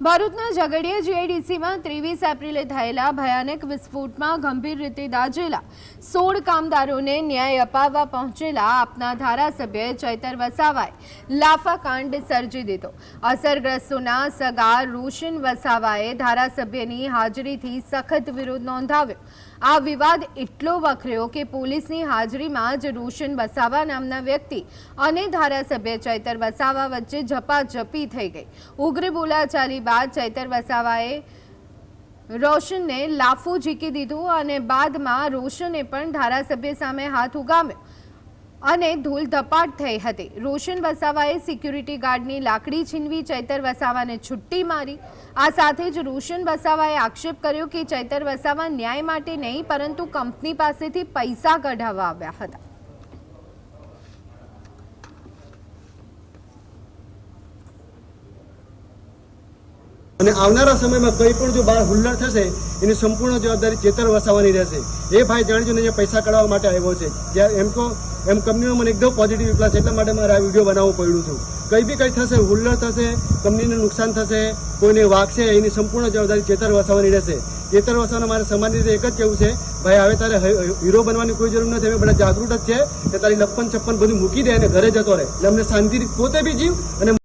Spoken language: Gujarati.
ભરૂચના ઝઘડિયા જીઆઈડીસીમાં 23 એપ્રિલે થયેલા ભયાનક વિસ્ફોટમાં ગંભીર રીતે દાઝેલા 16 કામદારોને ન્યાય અપાવવા પહોંચેલા આપના ધારાસભ્ય ચૈતર વસાવાએ લાફાકાંડ સર્જી દીધો। અસરગ્રસ્તોના સગા રોશન વસાવાએ ધારાસભ્યની હાજરીથી સખત વિરોધ નોંધાવ્યો। આ વિવાદ એટલો વકર્યો કે પોલીસની હાજરીમાં જ રોશન વસાવા નામના વ્યક્તિ અને ધારાસભ્ય ચૈતર વસાવા વચ્ચે ઝપાઝપી થઈ ગઈ। ઉગ્ર બોલાચાલી બાદ ચૈતર વસાવાએ રોશનને લાફો ઝીકી દીધો અને બાદમાં રોશને પણ ધારાસભ્ય સામે હાથ ઉગામ્યો અને ધૂળધપાટ થઈ હતી। રોશન વસાવાએ સિક્યુરિટી ગાર્ડની લાકડી છીનવી ચૈતર વસાવાને છુટ્ટી મારી। આ સાથે જ રોશન વસાવાએ આક્ષેપ કર્યો કે ચૈતર વસાવા ન્યાય માટે નહીં પરંતુ કંપની પાસેથી પૈસા કઢાવવા આવ્યા હતા। અને આવનારા સમયમાં કંઈ પણ જો બહાર હુલ્લડ થશે એની સંપૂર્ણ જવાબદારી ચેતર વસાવાની રહેશે। એ ભાઈ જાણજો ને પૈસા કઢાવવા માટે આવ્યો છે। જ્યારે એમ કંપનીનો મને એકદમ પોઝિટિવ રિપ્લાય છે, એટલા માટે મારે આ વિડીયો બનાવવું પડ્યું છું। કંઈ બી કંઈ થશે, હુલ્લડ થશે, કંપનીને નુકસાન થશે, કોઈને વાગશે, એની સંપૂર્ણ જવાબદારી ચેતર વસાવાની રહેશે। ચેતર વસાવાને મારે સમાન રીતે એક જ કહેવું છે, ભાઈ હવે તારે હીરો બનવાની કોઈ જરૂર નથી। અમે બધા જાગૃત જ છે કે તારી લપ્પન છપ્પન બધું મૂકી દે અને ઘરે જતો રહે, એટલે અમને શાંતિથી પોતે બી જીવ અને